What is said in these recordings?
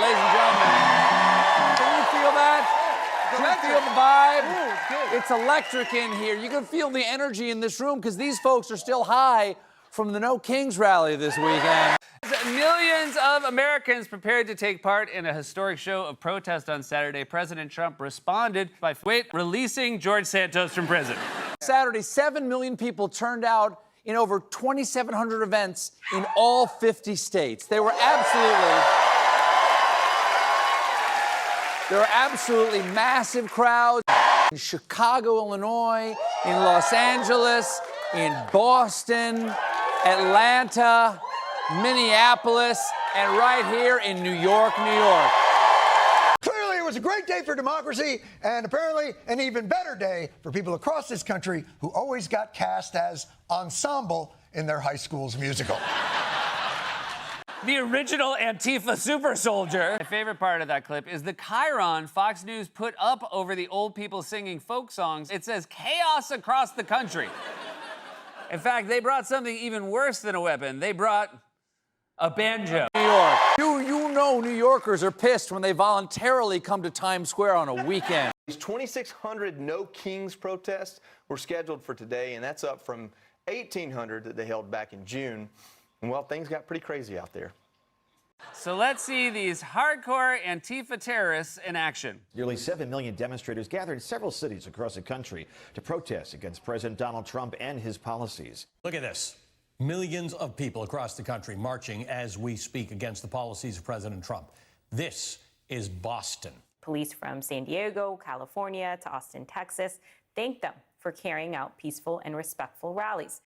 ladies and gentlemen. Can you feel that? Can you feel the vibe? It's electric in here. You can feel the energy in this room because these folks are still high from the No Kings rally this weekend. Millions of Americans prepared to take part in a historic show of protest on Saturday. President Trump responded by releasing George Santos from prison. Saturday, 7 million people turned out in over 2,700 events in all 50 states. They were absolutely massive crowds in Chicago, Illinois, in Los Angeles, in Boston, Atlanta, Minneapolis, and right here in New York, New York. Clearly, it was a great day for democracy, and apparently an even better day for people across this country who always got cast as ensemble in their high school's musical. The original Antifa super soldier. My favorite part of that clip is the chyron Fox News put up over the old people singing folk songs. It says chaos across the country. In fact, they brought something even worse than a weapon. They brought a banjo. New York. You know New Yorkers are pissed when they voluntarily come to Times Square on a weekend. These 2,600 No Kings protests were scheduled for today, and that's up from 1,800 that they held back in June. And, well, things got pretty crazy out there. So let's see these hardcore Antifa terrorists in action. Nearly 7 million demonstrators gathered in several cities across the country to protest against President Donald Trump and his policies. Look at this. Millions of people across the country marching as we speak against the policies of President Trump. This is Boston. Police from San Diego, California to Austin, Texas, thanked them for carrying out peaceful and respectful rallies.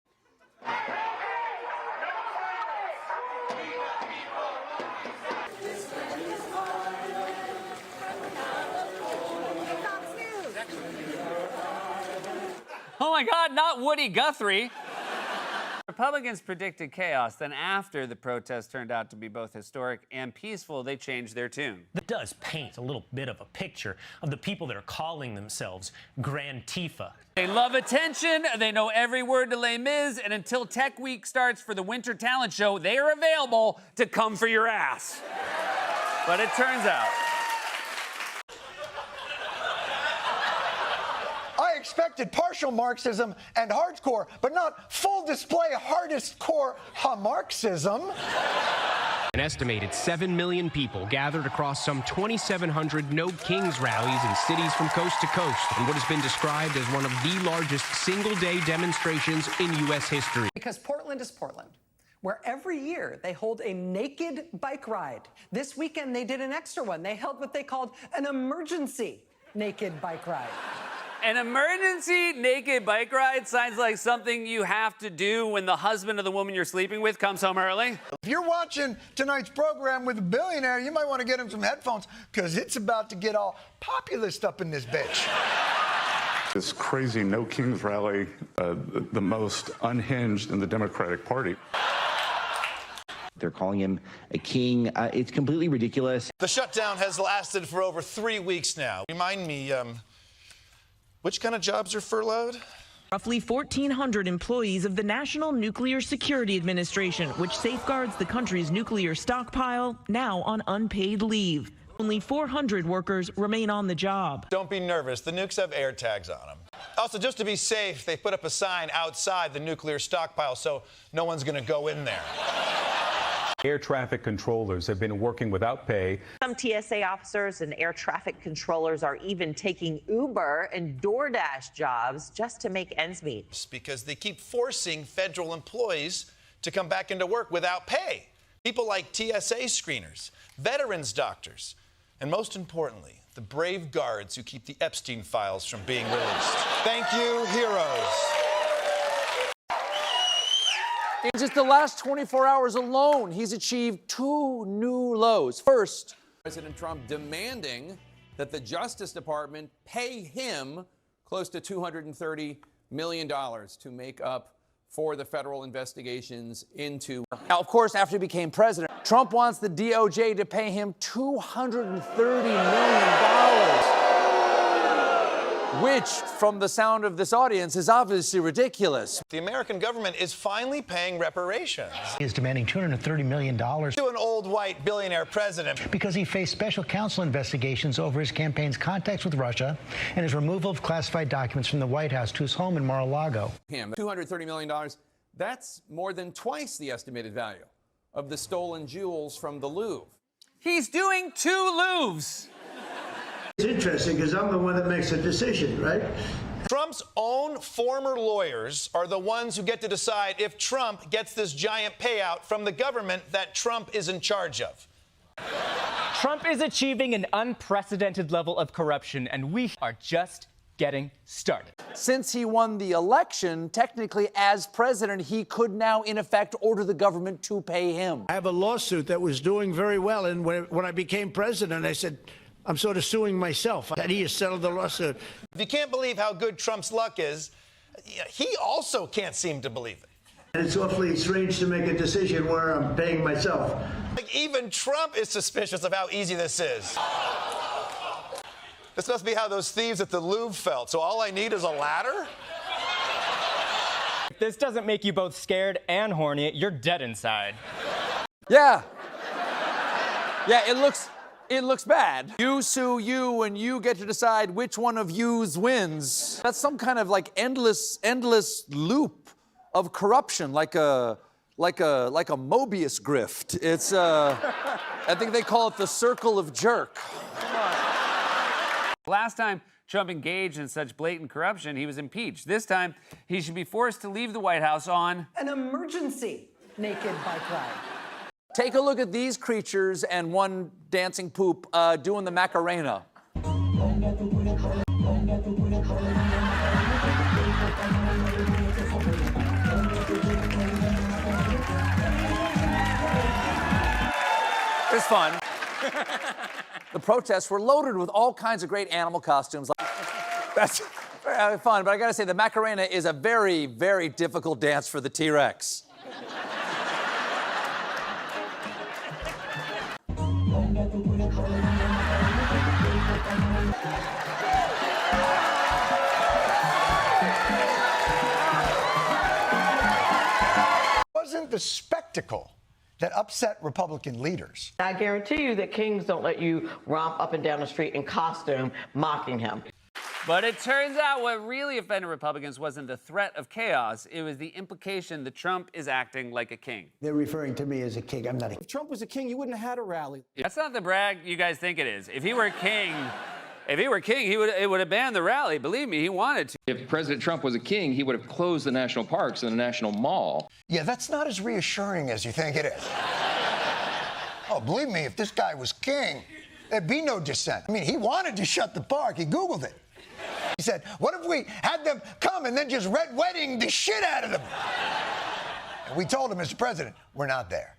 Oh my God, not Woody Guthrie. Republicans predicted chaos. Then after the protest turned out to be both historic and peaceful, they changed their tune. That does paint a little bit of a picture of the people that are calling themselves Grantifa. They love attention, they know every word to Les Mis, and until Tech Week starts for the Winter Talent Show, they are available to come for your ass. But it turns out I expected partial Marxism and hardcore, but not full display hardest core Marxism. An estimated 7 million people gathered across some 2,700 No Kings rallies in cities from coast to coast in what has been described as one of the largest single-day demonstrations in U.S. history. Because Portland is Portland, where every year they hold a naked bike ride. This weekend they did an extra one. They held what they called an emergency naked bike ride. an emergency naked bike ride sounds like something you have to do when the husband of the woman you're sleeping with comes home early. If you're watching tonight's program with a billionaire, you might want to get him some headphones because it's about to get all populist up in this bitch. This crazy No Kings rally, the most unhinged in the Democratic Party. They're calling him a king. It's completely ridiculous. The shutdown has lasted for over 3 weeks now. Remind me, which kind of jobs are furloughed? Roughly 1,400 employees of the National Nuclear Security Administration, which safeguards the country's nuclear stockpile, now on unpaid leave. Only 400 workers remain on the job. Don't be nervous. The nukes have air tags on them. Also, just to be safe, they put up a sign outside the nuclear stockpile so no one's going to go in there. Air traffic controllers have been working without pay. Some TSA officers and air traffic controllers are even taking Uber and DoorDash jobs just to make ends meet. Because they keep forcing federal employees to come back into work without pay. People like TSA screeners, veterans doctors, and most importantly, the brave guards who keep the Epstein files from being released. Thank you, heroes. In just the last 24 hours alone, he's achieved 2 new lows. First, President Trump demanding that the Justice Department pay him close to $230 million to make up for the federal investigations into... Now, of course, after he became president, Trump wants the DOJ to pay him $230 million. Which, from the sound of this audience, is obviously ridiculous. The American government is finally paying reparations. He is demanding $230 million to an old white billionaire president because he faced special counsel investigations over his campaign's contacts with Russia and his removal of classified documents from the White House to his home in Mar-a-Lago. $230 million, that's more than twice the estimated value of the stolen jewels from the Louvre. He's doing 2 Louvres. It's interesting because I'm the one that makes the decision, right? Trump's own former lawyers are the ones who get to decide if Trump gets this giant payout from the government that Trump is in charge of. Trump is achieving an unprecedented level of corruption, and we are just getting started. Since he won the election, technically as president, he could now, in effect, order the government to pay him. I have a lawsuit that was doing very well, and when I became president, I said, I'm sort of suing myself. And he has settled the lawsuit. If you can't believe how good Trump's luck is, he also can't seem to believe it. And it's awfully strange to make a decision where I'm paying myself. Like, even Trump is suspicious of how easy this is. This must be how those thieves at the Louvre felt. So all I need is a ladder? If this doesn't make you both scared and horny, you're dead inside. Yeah. Yeah, it looks bad. You sue you, and you get to decide which one of yous wins. That's some kind of like endless loop of corruption, like a Mobius grift. It's I think they call it the circle of jerk. Last time Trump engaged in such blatant corruption, he was impeached. This time, he should be forced to leave the White House on an emergency naked bike ride. Take a look at these creatures and one dancing poop doing the Macarena. It's fun. The protests were loaded with all kinds of great animal costumes. That's very fun, but I gotta say, the Macarena is a very, very difficult dance for the T-Rex. Wasn't the spectacle that upset Republican leaders. I guarantee you that kings don't let you romp up and down the street in costume mocking him. But it turns out what really offended Republicans wasn't the threat of chaos, it was the implication that Trump is acting like a king. They're referring to me as a king. I'm not a king. If Trump was a king, you wouldn't have had a rally. That's not the brag you guys think it is. If he were king, it would have banned the rally. Believe me, he wanted to. If President Trump was a king, he would have closed the national parks and the national mall. Yeah, that's not as reassuring as you think it is. Oh, believe me, if this guy was king, there'd be no dissent. I mean, he wanted to shut the park. He Googled it. He said, what if we had them come and then just red wedding the shit out of them? And we told him, Mr. President, we're not there.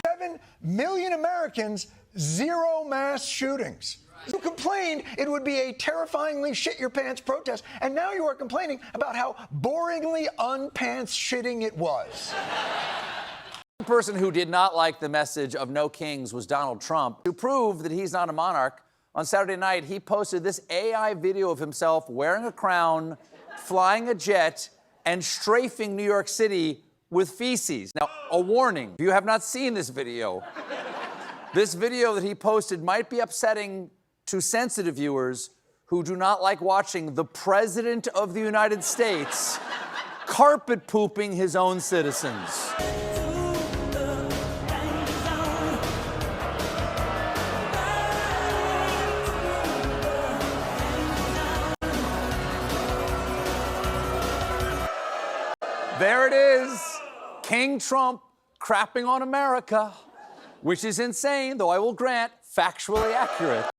7 million Americans, 0 mass shootings. You complained it would be a terrifyingly shit-your-pants protest, and now you are complaining about how boringly unpants-shitting it was. One person who did not like the message of no kings was Donald Trump. To prove that he's not a monarch, on Saturday night, he posted this AI video of himself wearing a crown, flying a jet, and strafing New York City with feces. Now, a warning, if you have not seen this video that he posted might be upsetting to sensitive viewers who do not like watching the President of the United States carpet pooping his own citizens. There it is, King Trump crapping on America, which is insane, though I will grant, factually accurate.